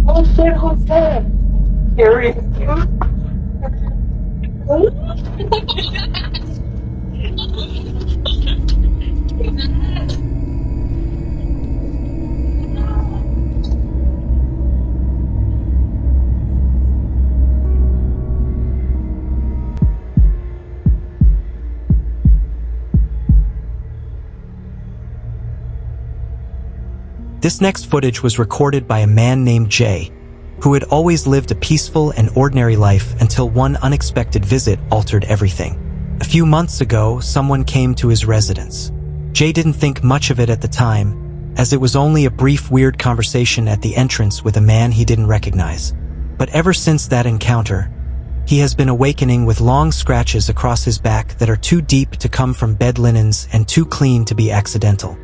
Oh shit, who's that? Scary. This next footage was recorded by a man named Jay, who had always lived a peaceful and ordinary life until one unexpected visit altered everything. A few months ago, someone came to his residence. Jay didn't think much of it at the time, as it was only a brief weird conversation at the entrance with a man he didn't recognize. But ever since that encounter, he has been awakening with long scratches across his back that are too deep to come from bed linens and too clean to be accidental.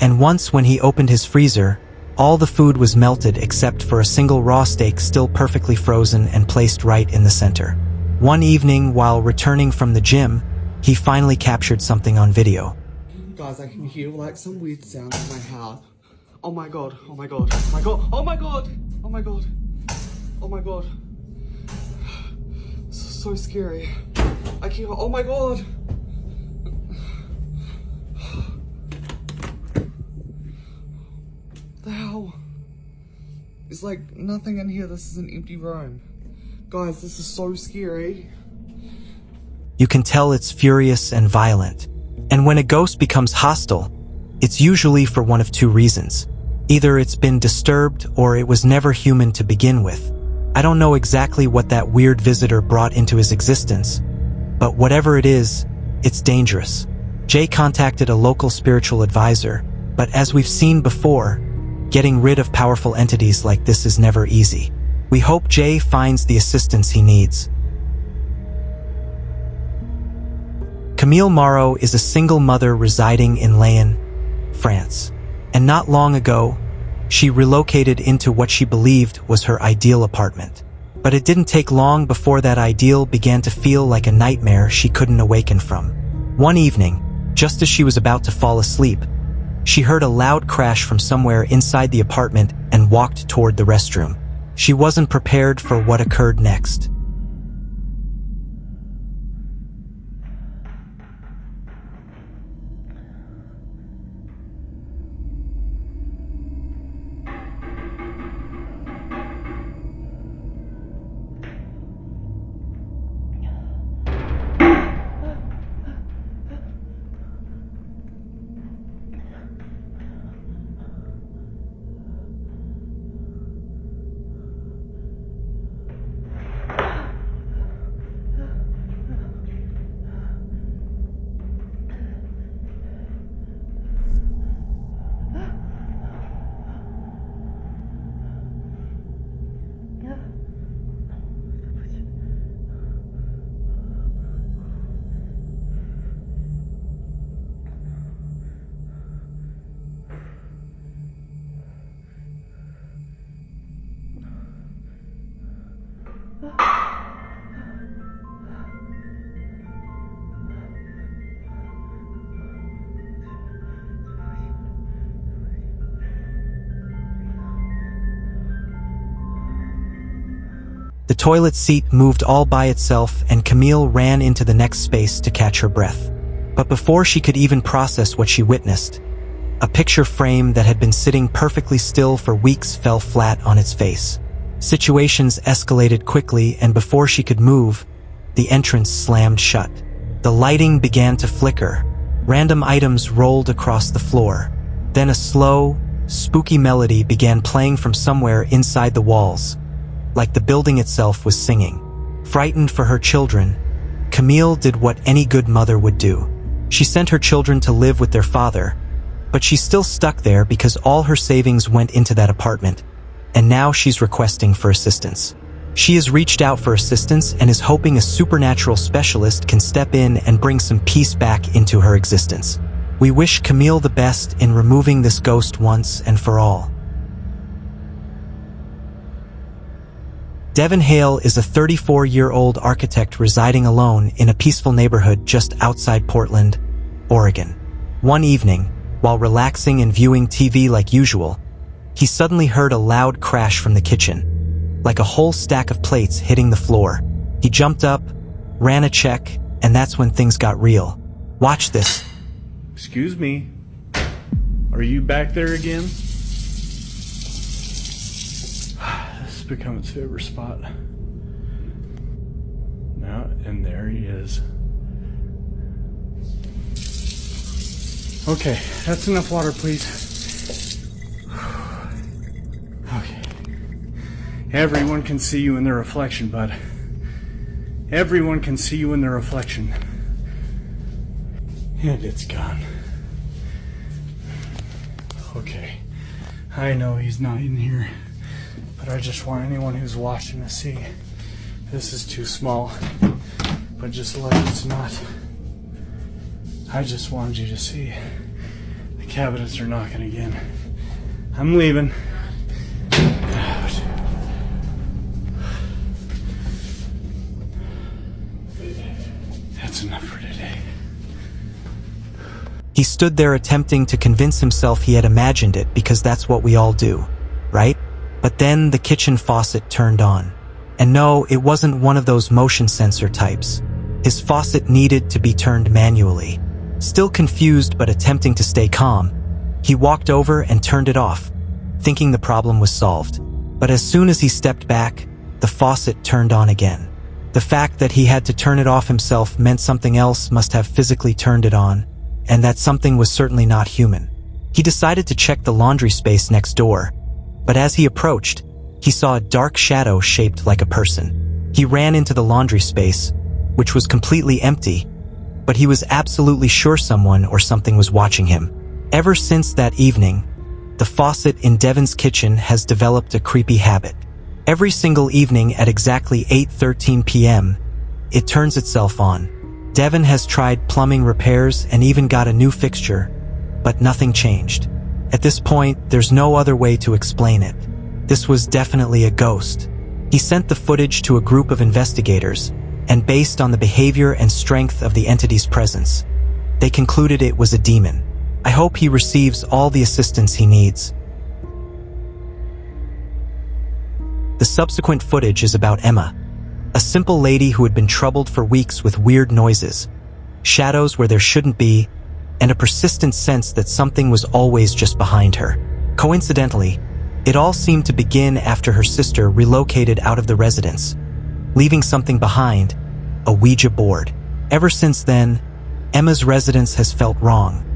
And once when he opened his freezer, all the food was melted except for a single raw steak still perfectly frozen and placed right in the center. One evening, while returning from the gym, he finally captured something on video. Guys, I can hear like some weird sounds in my house. Oh my god, oh my god, oh my god, oh my god, oh my god, oh my god. So scary. I keep, oh my god. The hell? It's like nothing in here. This is an empty room. Guys, this is so scary. You can tell it's furious and violent. And when a ghost becomes hostile, it's usually for one of two reasons. Either it's been disturbed or it was never human to begin with. I don't know exactly what that weird visitor brought into his existence, but whatever it is, it's dangerous. Jay contacted a local spiritual advisor, but as we've seen before, getting rid of powerful entities like this is never easy. We hope Jay finds the assistance he needs. Camille Morrow is a single mother residing in Lyon, France. And not long ago, she relocated into what she believed was her ideal apartment. But it didn't take long before that ideal began to feel like a nightmare she couldn't awaken from. One evening, just as she was about to fall asleep, she heard a loud crash from somewhere inside the apartment and walked toward the restroom. She wasn't prepared for what occurred next. The toilet seat moved all by itself and Camille ran into the next space to catch her breath. But before she could even process what she witnessed, a picture frame that had been sitting perfectly still for weeks fell flat on its face. Situations escalated quickly, and before she could move, the entrance slammed shut. The lighting began to flicker. Random items rolled across the floor. Then a slow, spooky melody began playing from somewhere inside the walls, like the building itself was singing. Frightened for her children, Camille did what any good mother would do. She sent her children to live with their father, but she's still stuck there because all her savings went into that apartment, and now she's requesting for assistance. She has reached out for assistance and is hoping a supernatural specialist can step in and bring some peace back into her existence. We wish Camille the best in removing this ghost once and for all. Devin Hale is a 34-year-old architect residing alone in a peaceful neighborhood just outside Portland, Oregon. One evening, while relaxing and viewing TV like usual, he suddenly heard a loud crash from the kitchen, like a whole stack of plates hitting the floor. He jumped up, ran a check, and that's when things got real. Watch this. Excuse me. Are you back there again? This has become its favorite spot. Now, and there he is. Okay, that's enough water, please. Okay. Everyone can see you in their reflection, bud. Everyone can see you in their reflection. And it's gone. Okay. I know he's not in here, but I just want anyone who's watching to see. This is too small, but just like it's not. I just wanted you to see. The cabinets are knocking again. I'm leaving. Out. That's enough for today. He stood there attempting to convince himself he had imagined it because that's what we all do, right? But then the kitchen faucet turned on. And no, it wasn't one of those motion sensor types. His faucet needed to be turned manually. Still confused but attempting to stay calm, he walked over and turned it off, thinking the problem was solved. But as soon as he stepped back, the faucet turned on again. The fact that he had to turn it off himself meant something else must have physically turned it on, and that something was certainly not human. He decided to check the laundry space next door, but as he approached, he saw a dark shadow shaped like a person. He ran into the laundry space, which was completely empty, but he was absolutely sure someone or something was watching him. Ever since that evening, the faucet in Devon's kitchen has developed a creepy habit. Every single evening at exactly 8:13 p.m., it turns itself on. Devon has tried plumbing repairs and even got a new fixture, but nothing changed. At this point, there's no other way to explain it. This was definitely a ghost. He sent the footage to a group of investigators, and based on the behavior and strength of the entity's presence, they concluded it was a demon. I hope he receives all the assistance he needs. The subsequent footage is about Emma, a simple lady who had been troubled for weeks with weird noises, shadows where there shouldn't be, and a persistent sense that something was always just behind her. Coincidentally, it all seemed to begin after her sister relocated out of the residence, leaving something behind, a Ouija board. Ever since then, Emma's residence has felt wrong,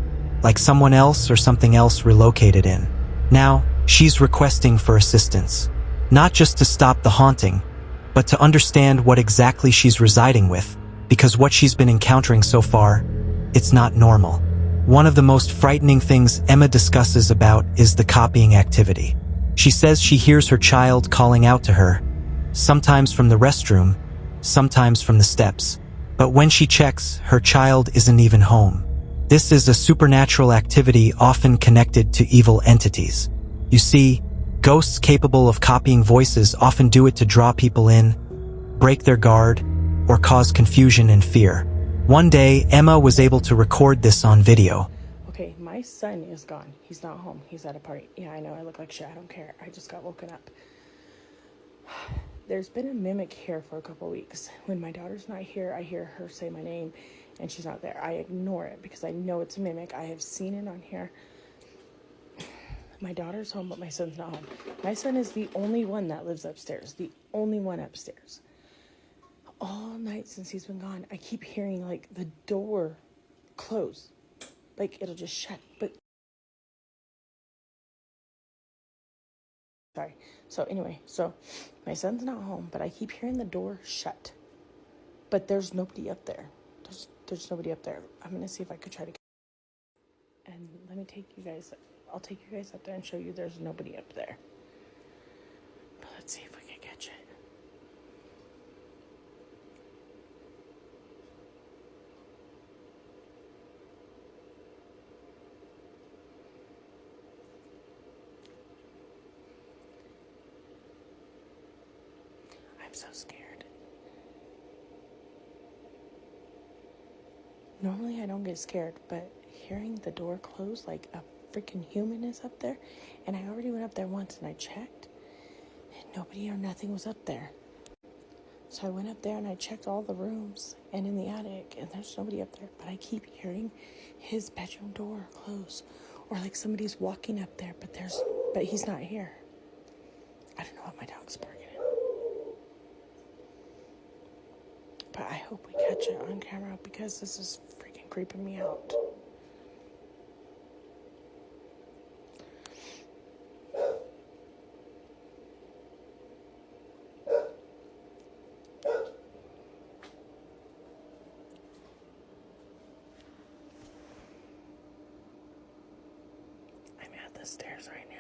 like someone else or something else relocated in. Now, she's requesting for assistance, not just to stop the haunting, but to understand what exactly she's residing with, because what she's been encountering so far, it's not normal. One of the most frightening things Emma discusses about is the copying activity. She says she hears her child calling out to her, sometimes from the restroom, sometimes from the steps. But when she checks, her child isn't even home. This is a supernatural activity often connected to evil entities. You see, ghosts capable of copying voices often do it to draw people in, break their guard, or cause confusion and fear. One day, Emma was able to record this on video. Okay, my son is gone. He's not home. He's at a party. Yeah, I know, I look like shit. I don't care. I just got woken up. There's been a mimic here for a couple weeks. When my daughter's not here, I hear her say my name, and she's not there. I ignore it because I know it's a mimic. I have seen it on here. My daughter's home, but my son's not home. My son is the only one that lives upstairs. The only one upstairs. All night since he's been gone, I keep hearing, like, the door close. Like, it'll just shut. But sorry. So anyway, my son's not home, but I keep hearing the door shut. But there's nobody up there. There's nobody up there. I'm going to see if I could try to get... And let me take you guys... I'll take you guys up there and show you there's nobody up there. But let's see if we can catch it. I'm so scared. Normally I don't get scared, but hearing the door close like a freaking human is up there. And I already went up there once and I checked. And nobody or nothing was up there. So I went up there and I checked all the rooms and in the attic. And there's nobody up there. But I keep hearing his bedroom door close. Or like somebody's walking up there. But he's not here. I don't know what my dog's barking at. But I hope we catch it on camera because this is freaking creeping me out. I'm at the stairs right now.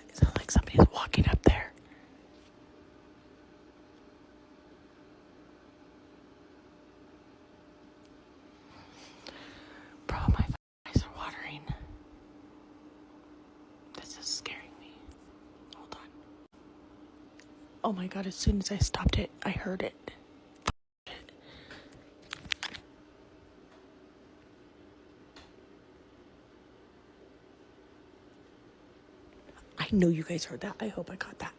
It sounds like somebody's walking up there. Bro, my eyes are watering. This is scaring me. Hold on. Oh my god, as soon as I stopped it, I heard it. I know you guys heard that. I hope I caught that.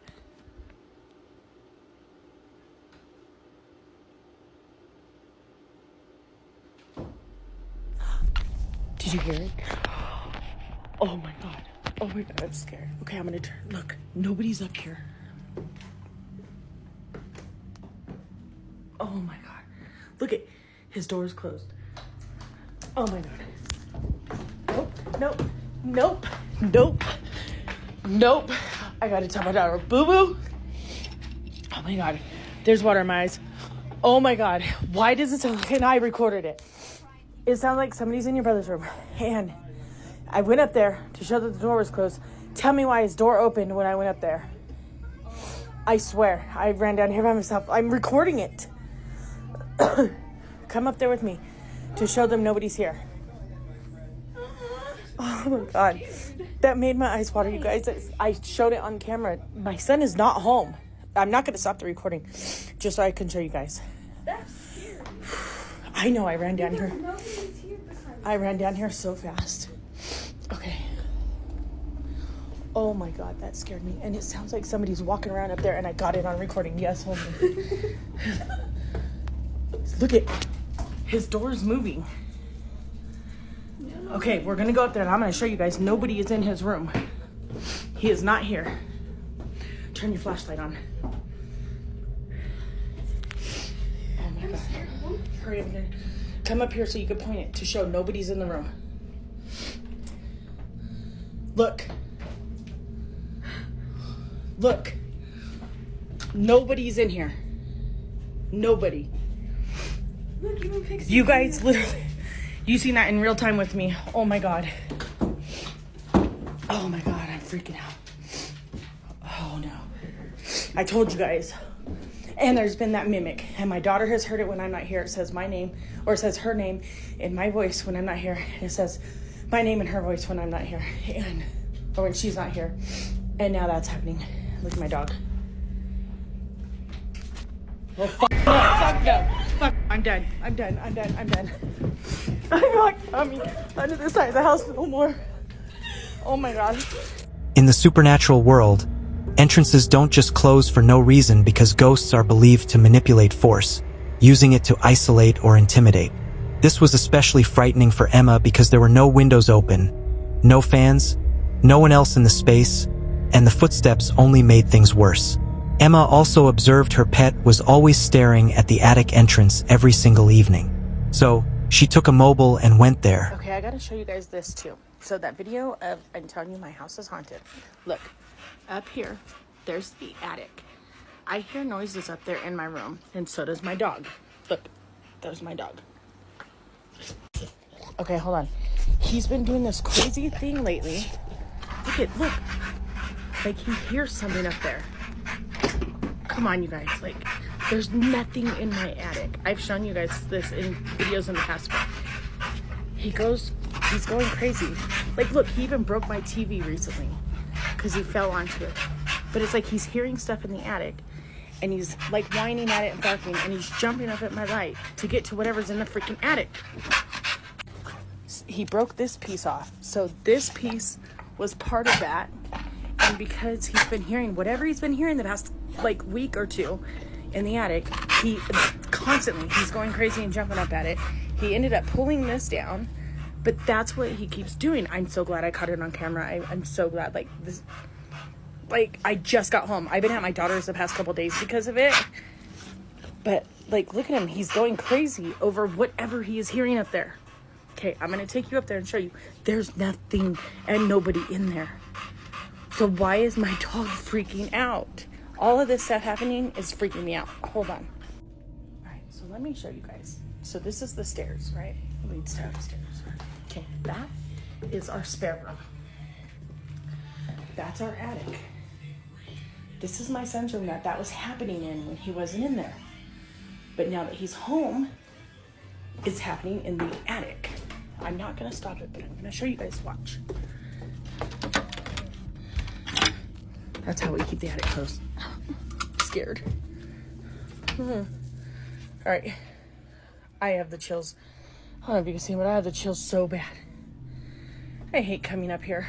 Did you hear it? Oh my god. Oh my god, I'm scared. Okay, I'm gonna turn. Look, nobody's up here. Oh my god. Look at his door is closed. Oh my god. Nope. Nope. Nope. Nope. Nope. I gotta tell my daughter, boo-boo. Oh my god. There's water in my eyes. Oh my god. Why does it sound like, and I recorded it. It sounds like somebody's in your brother's room. And I went up there to show that the door was closed. Tell me why his door opened when I went up there. I swear. I ran down here by myself. I'm recording it. Come up there with me to show them nobody's here. Oh my god. That made my eyes water, you guys. I showed it on camera. My son is not home. I'm not going to stop the recording just so I can show you guys. That's scary. I know, I ran down here. I ran down here so fast. Okay. Oh my god, that scared me. And it sounds like somebody's walking around up there and I got it on recording. Yes, hold on. Look at his door is moving. Okay, we're gonna go up there and I'm gonna show you guys nobody is in his room. He is not here. Turn your flashlight on. Oh my god. Hurry up there. Come up here so you can point it to show nobody's in the room. Look. Look. Nobody's in here. Nobody. Look, even Pixie. You guys literally, you seen that in real time with me. Oh my god. Oh my god, I'm freaking out. Oh no. I told you guys. And there's been that mimic. And my daughter has heard it when I'm not here. It says my name, or it says her name in my voice when I'm not here. And it says my name in her voice when I'm not here. And, or when she's not here. And now that's happening. Look at my dog. Oh, fuck no, fuck no. Fuck, I'm done. I'm done. I'm done. I'm done. I'm not coming under the side of the house no more. Oh my god. In the supernatural world, entrances don't just close for no reason because ghosts are believed to manipulate force, using it to isolate or intimidate. This was especially frightening for Emma because there were no windows open, no fans, no one else in the space, and the footsteps only made things worse. Emma also observed her pet was always staring at the attic entrance every single evening. So, she took a mobile and went there. Okay, I gotta show you guys this too. So that video of, I'm telling you my house is haunted. Look, up here, there's the attic. I hear noises up there in my room, and so does my dog. Look, there's my dog. Okay, hold on. He's been doing this crazy thing lately. Look. Like he hears something up there. Come on, you guys. Like, there's nothing in my attic. I've shown you guys this in videos in the past, but he goes He's going crazy. Like, look, he even broke my TV recently because he fell onto it. But it's like he's hearing stuff in the attic, and he's like whining at it and barking, and he's jumping up at my light to get to whatever's in the freaking attic. He broke this piece off. So this piece was part of that. And because he's been hearing whatever he's been hearing the past like week or two in the attic, he's going crazy and jumping up at it. He ended up pulling this down, but that's what he keeps doing. I'm so glad I caught it on camera. I'm so glad. Like, this, like, I just got home. I've been at my daughter's the past couple days because of it. But like, look at him. He's going crazy over whatever he is hearing up there. Okay, I'm gonna take you up there and show you. There's nothing and nobody in there. So why is my dog freaking out? All of this stuff happening is freaking me out. Hold on. All right, so let me show you guys. So this is the stairs, right? It leads down the stairs. Okay, that is our spare room. That's our attic. This is my son's room that was happening in when he wasn't in there. But now that he's home, it's happening in the attic. I'm not gonna stop it, but I'm gonna show you guys. Watch. That's how we keep the attic closed. Scared. All right. I have the chills. I don't know if you can see, but I have the chills so bad. I hate coming up here.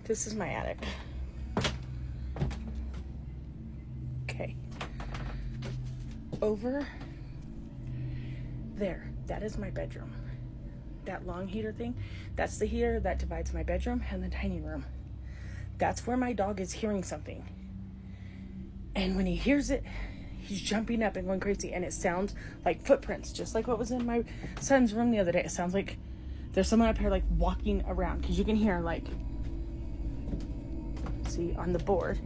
This is my attic. Okay. Over there, that is my bedroom. That long heater thing, that's the heater that divides my bedroom and the dining room. That's where my dog is hearing something. And when he hears it, he's jumping up and going crazy, and it sounds like footprints, just like what was in my son's room the other day. It sounds like there's someone up here like walking around, because you can hear like, see on the board.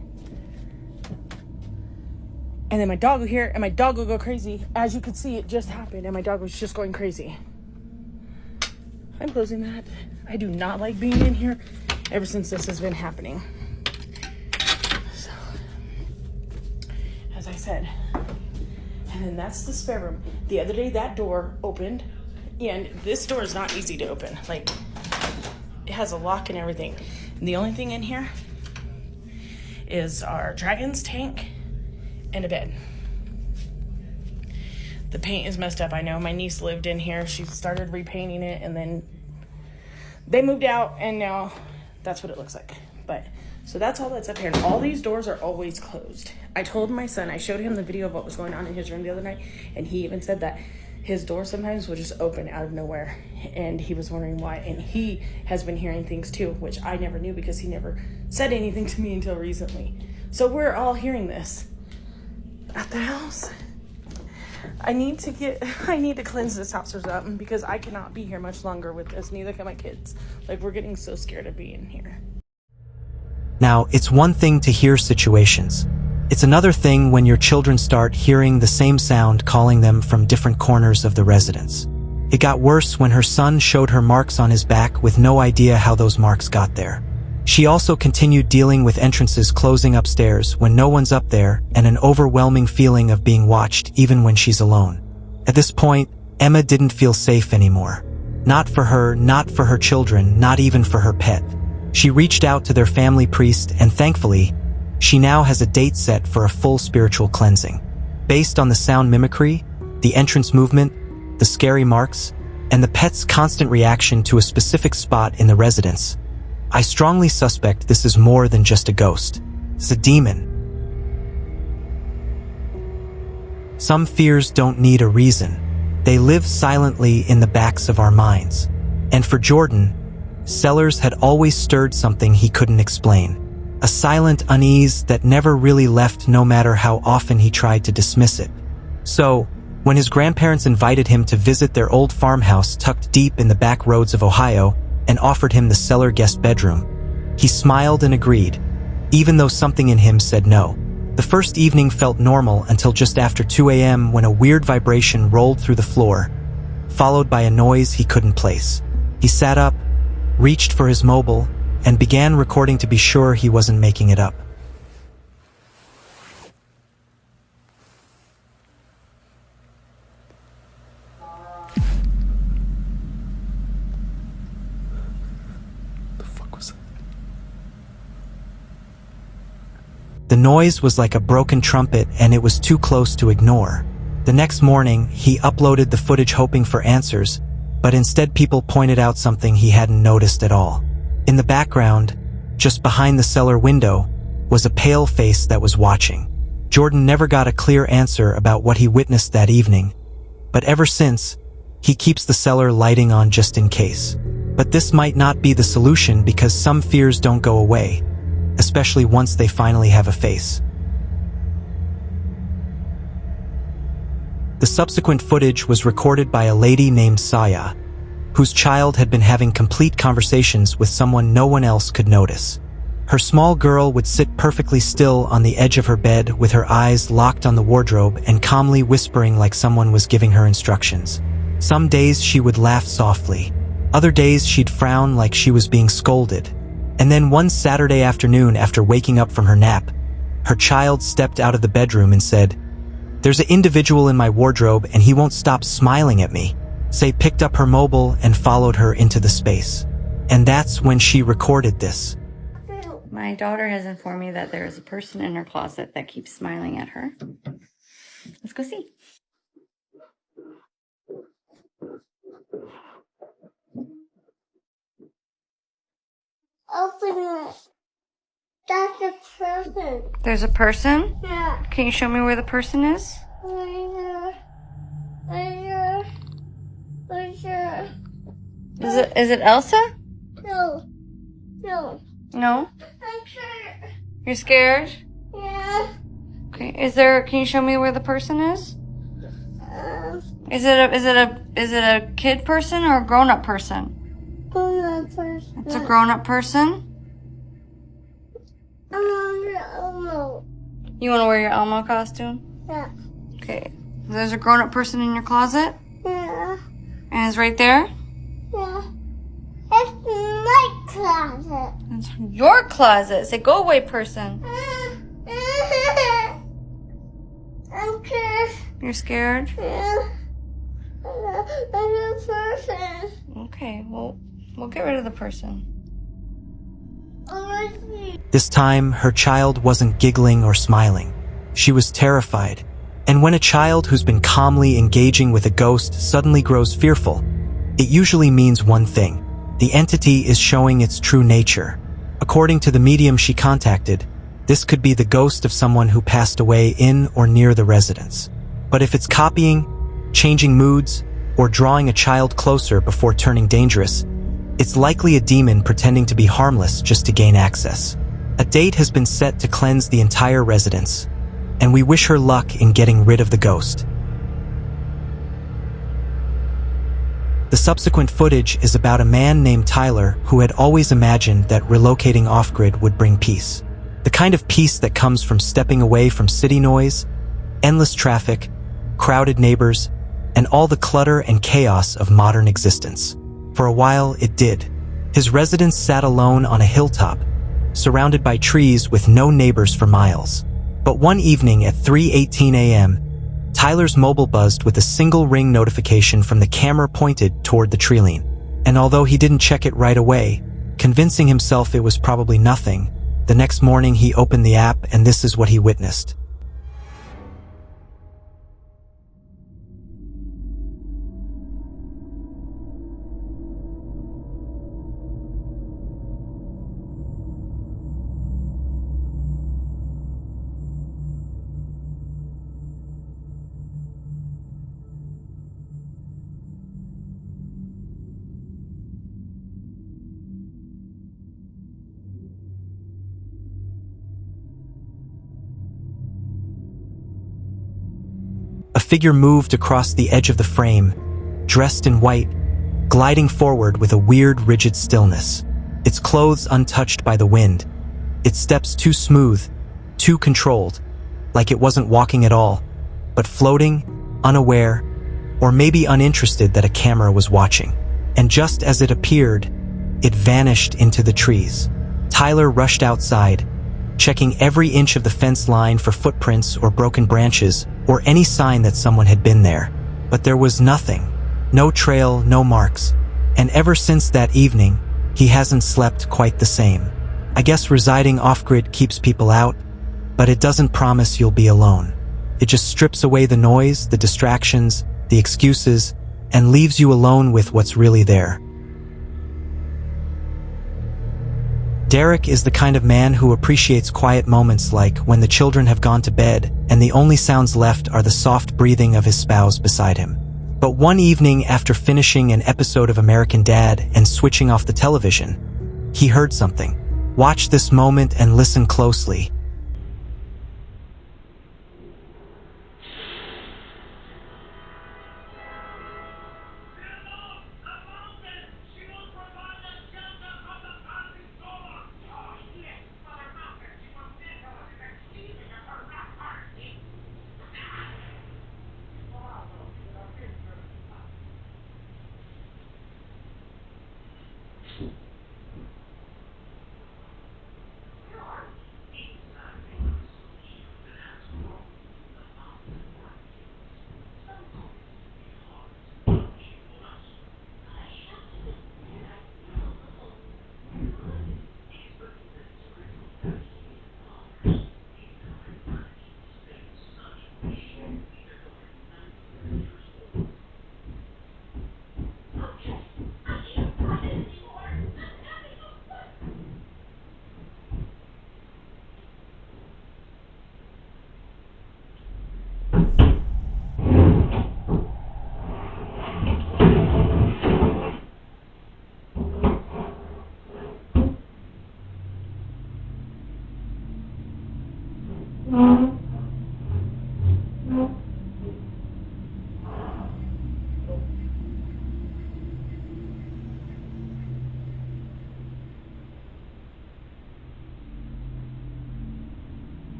And then my dog will hear it, and my dog will go crazy. As you can see, it just happened, and my dog was just going crazy. I'm closing that. I do not like being in here ever since this has been happening. So, as I said, and then that's the spare room. The other day, that door opened, and this door is not easy to open. Like, it has a lock and everything. And the only thing in here is our dragon's tank and a bed. The paint is messed up, I know. My niece lived in here. She started repainting it, and then they moved out, and now that's what it looks like. But so that's all that's up here, and all these doors are always closed. I told my son, I showed him the video of what was going on in his room the other night, and he even said that his door sometimes would just open out of nowhere, and he was wondering why. And he has been hearing things too, which I never knew because he never said anything to me until recently. So we're all hearing this at the house. I need to cleanse this house up, because I cannot be here much longer with this. Neither can my kids. Like, we're getting so scared of being here. Now, it's one thing to hear situations. It's another thing when your children start hearing the same sound calling them from different corners of the residence. It got worse when her son showed her marks on his back with no idea how those marks got there. She also continued dealing with entrances closing upstairs when no one's up there, and an overwhelming feeling of being watched even when she's alone. At this point, Emma didn't feel safe anymore. Not for her, not for her children, not even for her pet. She reached out to their family priest, and thankfully, she now has a date set for a full spiritual cleansing. Based on the sound mimicry, the entrance movement, the scary marks, and the pet's constant reaction to a specific spot in the residence, I strongly suspect this is more than just a ghost. It's a demon. Some fears don't need a reason. They live silently in the backs of our minds. And for Jordan, Sellers had always stirred something he couldn't explain. A silent unease that never really left no matter how often he tried to dismiss it. So, when his grandparents invited him to visit their old farmhouse tucked deep in the back roads of Ohio, and offered him the cellar guest bedroom, he smiled and agreed, even though something in him said no. The first evening felt normal until just after 2 a.m. when a weird vibration rolled through the floor, followed by a noise he couldn't place. He sat up, reached for his mobile, and began recording to be sure he wasn't making it up. The noise was like a broken trumpet and it was too close to ignore. The next morning, he uploaded the footage hoping for answers, but instead people pointed out something he hadn't noticed at all. In the background, just behind the cellar window, was a pale face that was watching. Jordan never got a clear answer about what he witnessed that evening, but ever since, he keeps the cellar lighting on just in case. But this might not be the solution because some fears don't go away, especially once they finally have a face. The subsequent footage was recorded by a lady named Saya, whose child had been having complete conversations with someone no one else could notice. Her small girl would sit perfectly still on the edge of her bed with her eyes locked on the wardrobe and calmly whispering like someone was giving her instructions. Some days she would laugh softly. Other days she'd frown like she was being scolded. And then one Saturday afternoon after waking up from her nap, her child stepped out of the bedroom and said, "There's an individual in my wardrobe and he won't stop smiling at me." Say picked up her mobile and followed her into the space. And that's when she recorded this. My daughter has informed me that there is a person in her closet that keeps smiling at her. Let's go see. Open it. That's a person. There's a person? Yeah. Can you show me where the person is? Right here. Right here. Is it Elsa? No. No. No? I'm sure. You're scared? Yeah. Okay. Can you show me where the person is? Um, Is it a kid person or a grown-up person? Grown-up person. It's a grown-up person? I'm on the Elmo. You want to wear your Elmo costume? Yeah. Okay. There's a grown-up person in your closet? Yeah. And it's right there? Yeah. It's my closet. It's your closet. Say, go away, person. I'm scared. You're scared? Yeah. There's a person. Okay, well, we'll get rid of the person. This time, her child wasn't giggling or smiling. She was terrified. And when a child who's been calmly engaging with a ghost suddenly grows fearful, it usually means one thing. The entity is showing its true nature. According to the medium she contacted, this could be the ghost of someone who passed away in or near the residence. But if it's copying, changing moods, or drawing a child closer before turning dangerous, it's likely a demon pretending to be harmless just to gain access. A date has been set to cleanse the entire residence, and we wish her luck in getting rid of the ghost. The subsequent footage is about a man named Tyler who had always imagined that relocating off-grid would bring peace. The kind of peace that comes from stepping away from city noise, endless traffic, crowded neighbors, and all the clutter and chaos of modern existence. For a while, it did. His residence sat alone on a hilltop, surrounded by trees with no neighbors for miles. But one evening at 3:18 a.m., Tyler's mobile buzzed with a single ring notification from the camera pointed toward the tree-line. And although he didn't check it right away, convincing himself it was probably nothing, the next morning he opened the app and this is what he witnessed. A figure moved across the edge of the frame, dressed in white, gliding forward with a weird, rigid stillness. Its clothes untouched by the wind, its steps too smooth, too controlled, like it wasn't walking at all, but floating, unaware, or maybe uninterested that a camera was watching. And just as it appeared, it vanished into the trees. Tyler rushed outside, checking every inch of the fence line for footprints or broken branches or any sign that someone had been there. But there was nothing. No trail, no marks. And ever since that evening, he hasn't slept quite the same. I guess residing off-grid keeps people out, but it doesn't promise you'll be alone. It just strips away the noise, the distractions, the excuses, and leaves you alone with what's really there. Derek is the kind of man who appreciates quiet moments like when the children have gone to bed and the only sounds left are the soft breathing of his spouse beside him. But one evening after finishing an episode of American Dad and switching off the television, he heard something. Watch this moment and listen closely.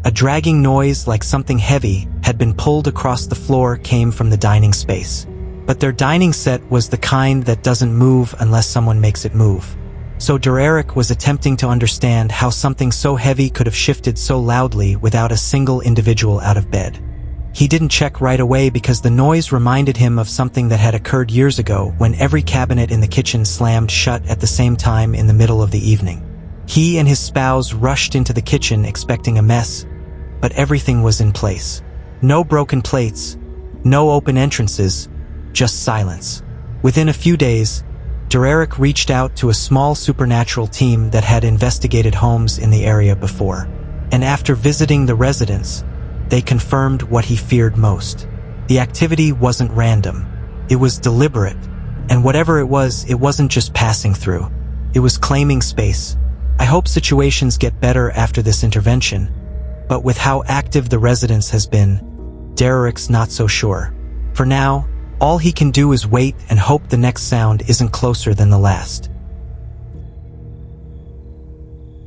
A dragging noise like something heavy had been pulled across the floor came from the dining space. But their dining set was the kind that doesn't move unless someone makes it move. So Derek was attempting to understand how something so heavy could have shifted so loudly without a single individual out of bed. He didn't check right away because the noise reminded him of something that had occurred years ago when every cabinet in the kitchen slammed shut at the same time in the middle of the evening. He and his spouse rushed into the kitchen expecting a mess, but everything was in place. No broken plates, no open entrances, just silence. Within a few days, Derek reached out to a small supernatural team that had investigated homes in the area before. And after visiting the residence, they confirmed what he feared most. The activity wasn't random. It was deliberate. And whatever it wasn't just passing through. It was claiming space. I hope situations get better after this intervention. But with how active the residence has been, Derek's not so sure. For now, all he can do is wait and hope the next sound isn't closer than the last.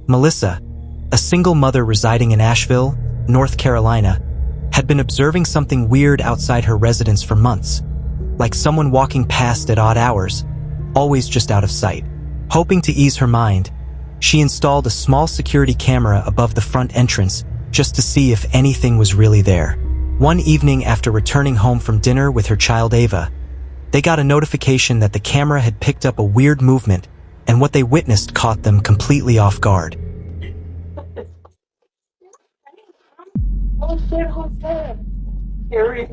Melissa, a single mother residing in Asheville, North Carolina, had been observing something weird outside her residence for months, like someone walking past at odd hours, always just out of sight. Hoping to ease her mind, she installed a small security camera above the front entrance just to see if anything was really there. One evening after returning home from dinner with her child Ava, they got a notification that the camera had picked up a weird movement, and what they witnessed caught them completely off guard. Oh shit, Jose. Here he is.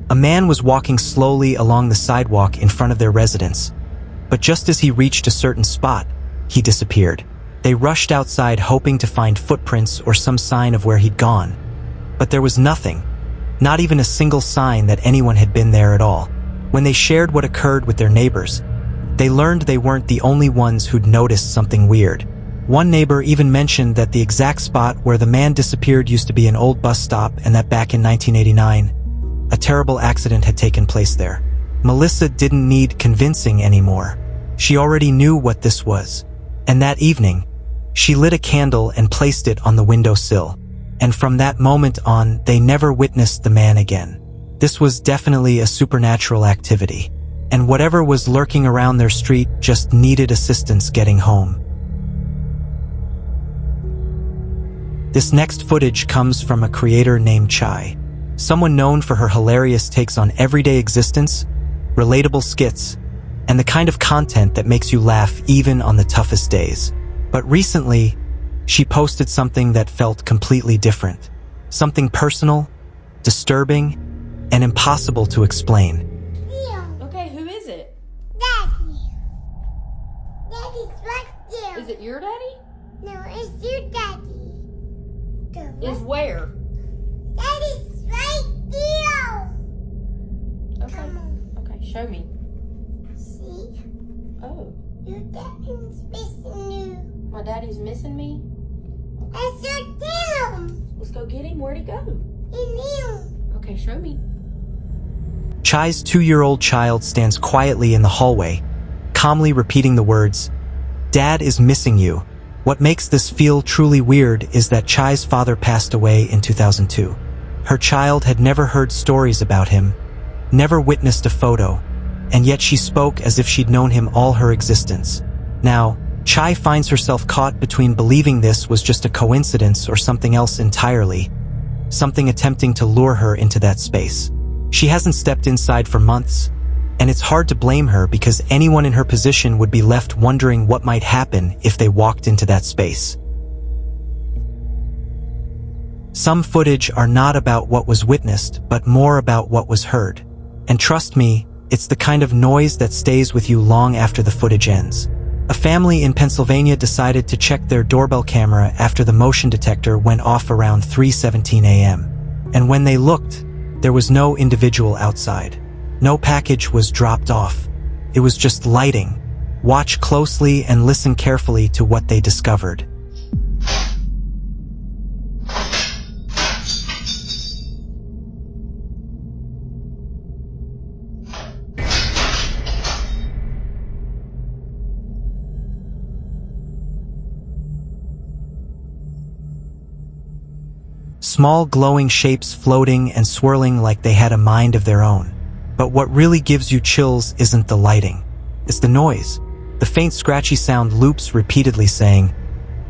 A man was walking slowly along the sidewalk in front of their residence, but just as he reached a certain spot, he disappeared. They rushed outside hoping to find footprints or some sign of where he'd gone, but there was nothing, not even a single sign that anyone had been there at all. When they shared what occurred with their neighbors, They learned they weren't the only ones who'd noticed something weird. One neighbor even mentioned that the exact spot where the man disappeared used to be an old bus stop, and that back in 1989, a terrible accident had taken place there. Melissa didn't need convincing anymore. She already knew what this was. And that evening, she lit a candle and placed it on the windowsill. And from that moment on, they never witnessed the man again. This was definitely a supernatural activity. And whatever was lurking around their street just needed assistance getting home. This next footage comes from a creator named Chai, someone known for her hilarious takes on everyday existence, relatable skits, and the kind of content that makes you laugh even on the toughest days. But recently, she posted something that felt completely different. Something personal, disturbing, and impossible to explain. Okay, who is it? Daddy. Daddy's right there. Is it your daddy? No, it's your daddy. Is where? Daddy's right there. Okay. Okay, show me. See? Oh, Your daddy's missing you. my daddy's missing me? That's your him. Let's go get him. Where'd he go? In him. Okay, show me. Chai's 2-year-old child stands quietly in the hallway, calmly repeating the words, "Dad is missing you." What makes this feel truly weird is that Chai's father passed away in 2002. Her child had never heard stories about him, never witnessed a photo, and yet she spoke as if she'd known him all her existence. Now, Chai finds herself caught between believing this was just a coincidence or something else entirely, something attempting to lure her into that space. She hasn't stepped inside for months, and it's hard to blame her because anyone in her position would be left wondering what might happen if they walked into that space. Some footage are not about what was witnessed, but more about what was heard. And trust me, it's the kind of noise that stays with you long after the footage ends. A family in Pennsylvania decided to check their doorbell camera after the motion detector went off around 3:17 a.m. And when they looked, there was no individual outside. No package was dropped off. It was just lighting. Watch closely and listen carefully to what they discovered. Small glowing shapes floating and swirling like they had a mind of their own. But what really gives you chills isn't the lighting. It's the noise. The faint scratchy sound loops repeatedly saying,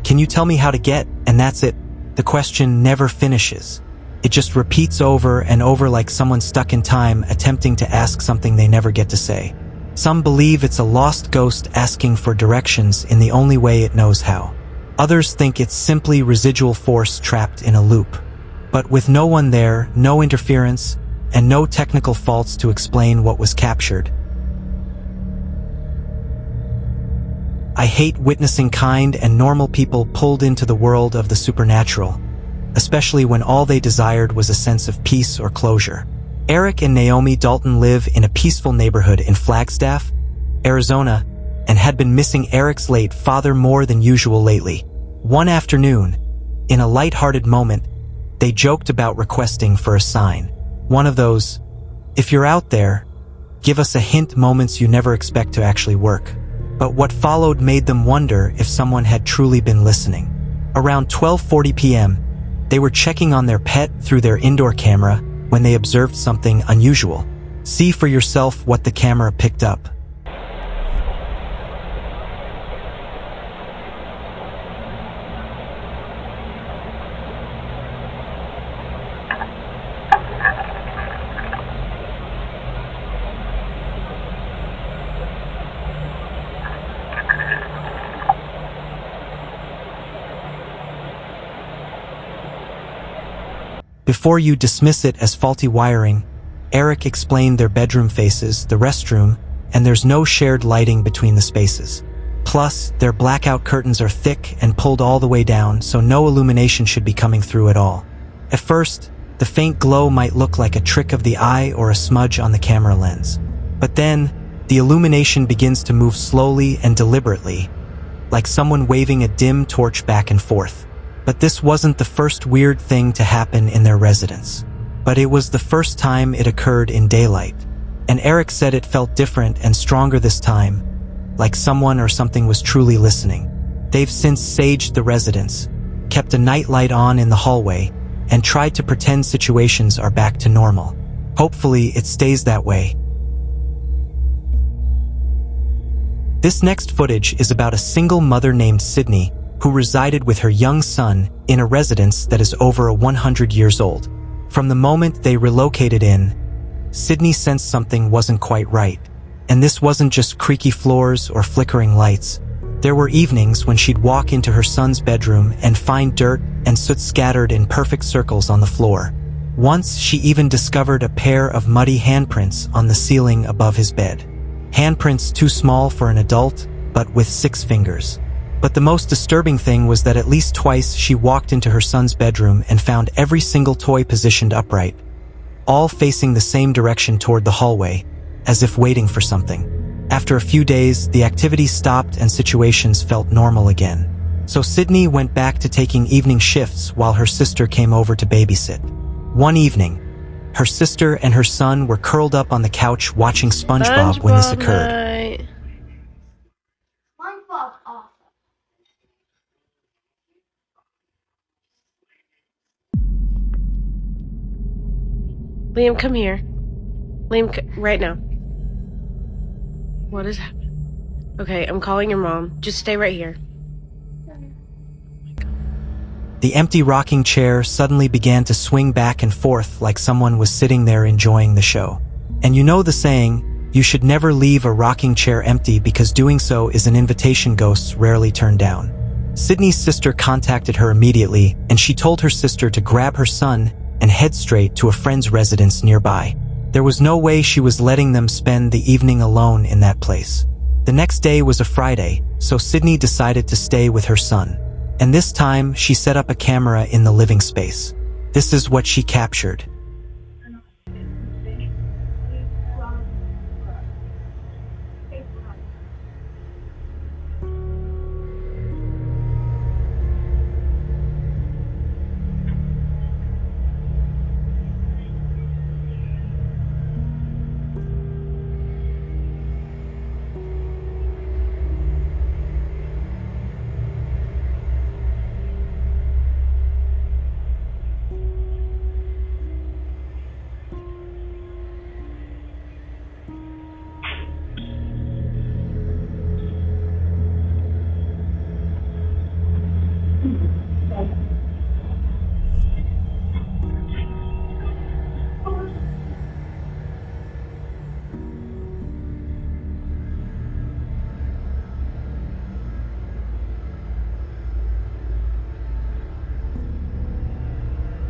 "Can you tell me how to get?" And that's it. The question never finishes. It just repeats over and over like someone stuck in time attempting to ask something they never get to say. Some believe it's a lost ghost asking for directions in the only way it knows how. Others think it's simply residual force trapped in a loop. But with no one there, no interference, and no technical faults to explain what was captured. I hate witnessing kind and normal people pulled into the world of the supernatural, especially when all they desired was a sense of peace or closure. Eric and Naomi Dalton live in a peaceful neighborhood in Flagstaff, Arizona, and had been missing Eric's late father more than usual lately. One afternoon, in a light-hearted moment, they joked about requesting for a sign. One of those, "If you're out there, give us a hint" moments you never expect to actually work. But what followed made them wonder if someone had truly been listening. Around 12:40 p.m., they were checking on their pet through their indoor camera when they observed something unusual. See for yourself what the camera picked up. Before you dismiss it as faulty wiring, Eric explained their bedroom faces the restroom, and there's no shared lighting between the spaces. Plus, their blackout curtains are thick and pulled all the way down, so no illumination should be coming through at all. At first, the faint glow might look like a trick of the eye or a smudge on the camera lens. But then, The illumination begins to move slowly and deliberately, like someone waving a dim torch back and forth. But this wasn't the first weird thing to happen in their residence. But it was the first time it occurred in daylight. And Eric said it felt different and stronger this time, like someone or something was truly listening. They've since saged the residence, kept a nightlight on in the hallway, and tried to pretend situations are back to normal. Hopefully, it stays that way. This next footage is about a single mother named Sydney who resided with her young son in a residence that is over 100 years old. From the moment they relocated in, Sydney sensed something wasn't quite right. And this wasn't just creaky floors or flickering lights. There were evenings when she'd walk into her son's bedroom and find dirt and soot scattered in perfect circles on the floor. Once, she even discovered a pair of muddy handprints on the ceiling above his bed. Handprints too small for an adult, but with 6 fingers. But the most disturbing thing was that at least twice she walked into her son's bedroom and found every single toy positioned upright, all facing the same direction toward the hallway, as if waiting for something. After a few days, the activity stopped and situations felt normal again. So Sydney went back to taking evening shifts while her sister came over to babysit. One evening, her sister and her son were curled up on the couch watching SpongeBob when this occurred. SpongeBob off. Liam, come here. Liam, right now. What is happening? Okay, I'm calling your mom. Just stay right here. The empty rocking chair suddenly began to swing back and forth like someone was sitting there enjoying the show. And you know the saying, you should never leave a rocking chair empty because doing so is an invitation ghosts rarely turn down. Sydney's sister contacted her immediately, and she told her sister to grab her son and head straight to a friend's residence nearby. There was no way she was letting them spend the evening alone in that place. The next day was a Friday, so Sydney decided to stay with her son. And this time, she set up a camera in the living space. This is what she captured.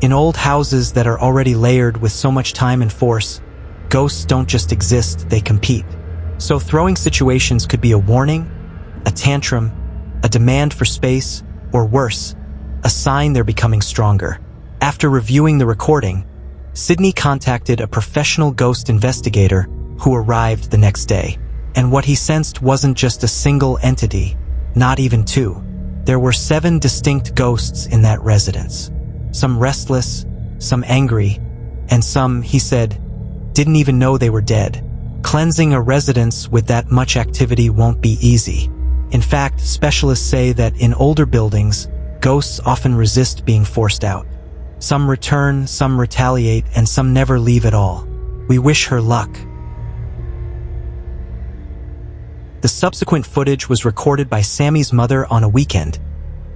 In old houses that are already layered with so much time and force, ghosts don't just exist, they compete. So throwing situations could be a warning, a tantrum, a demand for space, or worse, a sign they're becoming stronger. After reviewing the recording, Sydney contacted a professional ghost investigator who arrived the next day. And what he sensed wasn't just a single entity, not even 2. There were 7 distinct ghosts in that residence. Some restless, some angry, and some, he said, didn't even know they were dead. Cleansing a residence with that much activity won't be easy. In fact, specialists say that in older buildings, ghosts often resist being forced out. Some return, some retaliate, and some never leave at all. We wish her luck. The subsequent footage was recorded by Sammy's mother on a weekend,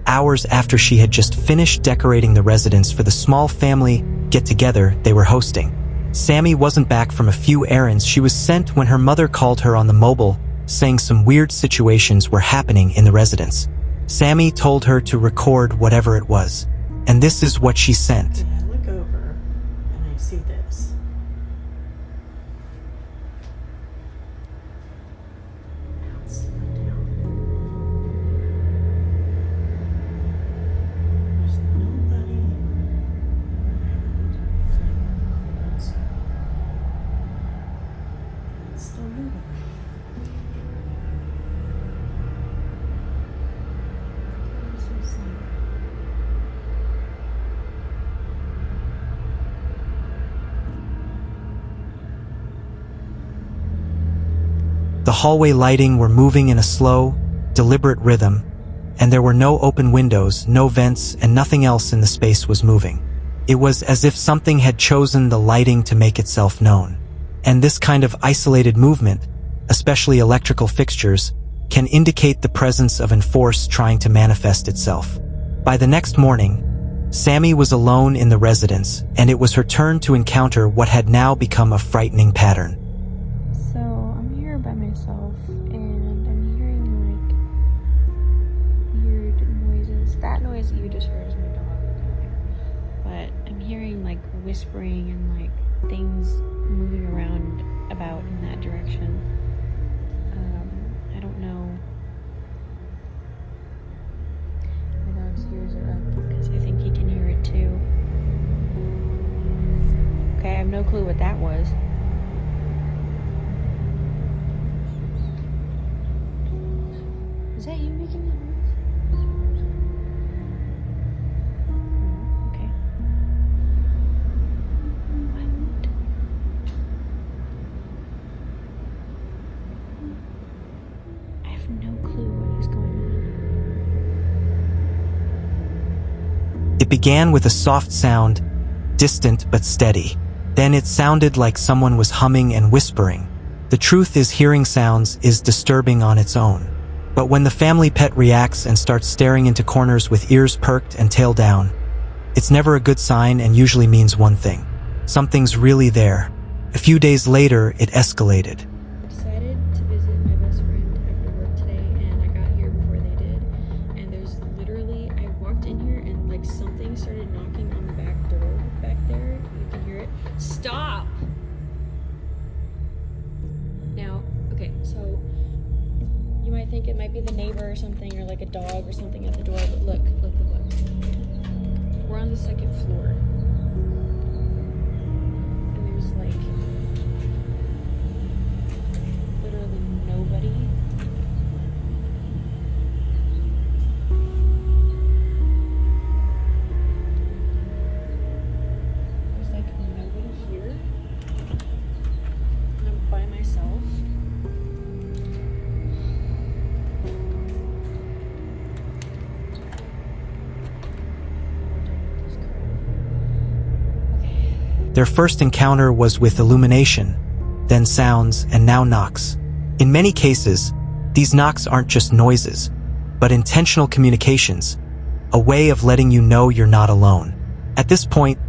hours after she had just finished decorating the residence for the small family get-together they were hosting. Sammy wasn't back from a few errands she was sent when her mother called her on the mobile, saying some weird situations were happening in the residence. Sammy told her to record whatever it was, and this is what she sent. I look over and I see this. Now it's slowing down. There's nobody around. It's still moving. The hallway lighting were moving in a slow, deliberate rhythm, and there were no open windows, no vents, and nothing else in the space was moving. It was as if something had chosen the lighting to make itself known. And this kind of isolated movement, especially electrical fixtures, can indicate the presence of a force trying to manifest itself. By the next morning, Sammy was alone in the residence, and it was her turn to encounter what had now become a frightening pattern. So I'm here by myself, and I'm hearing like weird noises. That noise that you just heard is my dog. But I'm hearing like whispering and like things moving around about in that direction. I don't know. My dog's ears are up because I think he can hear it too. Okay, I have no clue what that was. Is that you making that noise? Okay. What? I have no clue what is going on. It began with a soft sound, distant but steady. Then it sounded like someone was humming and whispering. The truth is, hearing sounds is disturbing on its own. But when the family pet reacts and starts staring into corners with ears perked and tail down, it's never a good sign and usually means one thing: something's really there. A few days later, it escalated. I decided to visit my best friend after work today, and I got here before they did. And there's literally, I walked in here and like something started knocking on the back door back there. You can hear it. Stop! Now, okay, so you might think it might be the neighbor or something, or like a dog or something at the door, but look. We're on the second floor. And there's like literally nobody. There's like nobody here. And I'm by myself. Their first encounter was with illumination, then sounds, and now knocks. In many cases, these knocks aren't just noises, but intentional communications, a way of letting you know you're not alone. At this point,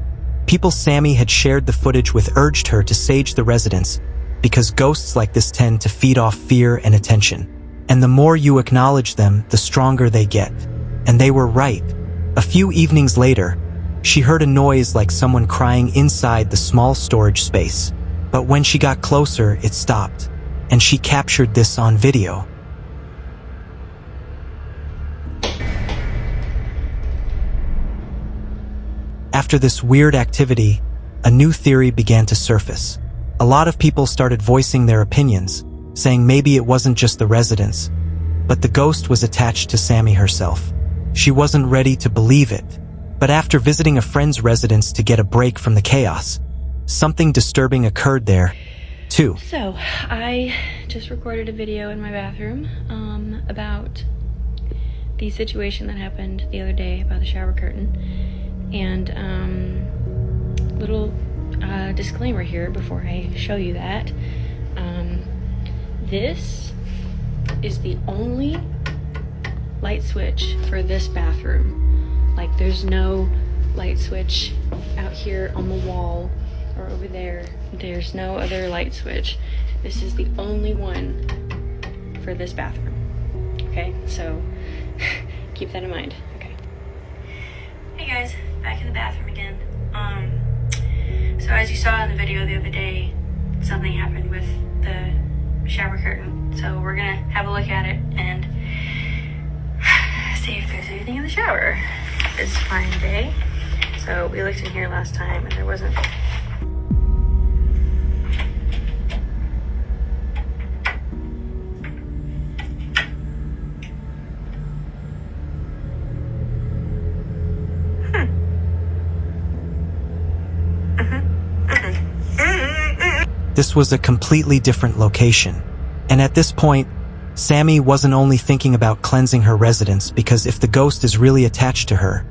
people Sammy had shared the footage with urged her to sage the residence, because ghosts like this tend to feed off fear and attention. And the more you acknowledge them, the stronger they get. And they were right. A few evenings later, she heard a noise like someone crying inside the small storage space. But when she got closer, it stopped, and she captured this on video. After this weird activity, a new theory began to surface. A lot of people started voicing their opinions, saying maybe it wasn't just the residents, but the ghost was attached to Sammy herself. She wasn't ready to believe it. But after visiting a friend's residence to get a break from the chaos, something disturbing occurred there, too. So, I just recorded a video in my bathroom about the situation that happened the other day about the shower curtain. And little disclaimer here before I show you that. This is the only light switch for this bathroom. Like, there's no light switch out here on the wall or over there. There's no other light switch. This is the only one for this bathroom. Okay, so keep that in mind. Okay. Hey guys, back in the bathroom again. So as you saw in the video the other day, something happened with the shower curtain. So we're gonna have a look at it and see if there's anything in the shower. It's a fine day. So we looked in here last time and there wasn't. This was a completely different location. And at this point, Sammy wasn't only thinking about cleansing her residence, because if the ghost is really attached to her,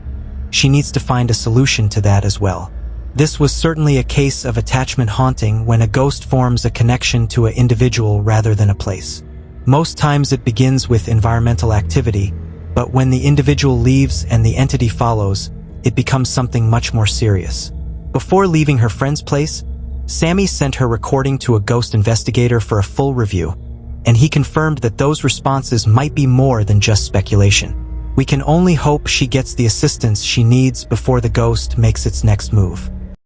she needs to find a solution to that as well. This was certainly a case of attachment haunting, when a ghost forms a connection to an individual rather than a place. Most times it begins with environmental activity, but when the individual leaves and the entity follows, it becomes something much more serious. Before leaving her friend's place, Sammy sent her recording to a ghost investigator for a full review, and he confirmed that those responses might be more than just speculation. We can only hope she gets the assistance she needs before the ghost makes its next move.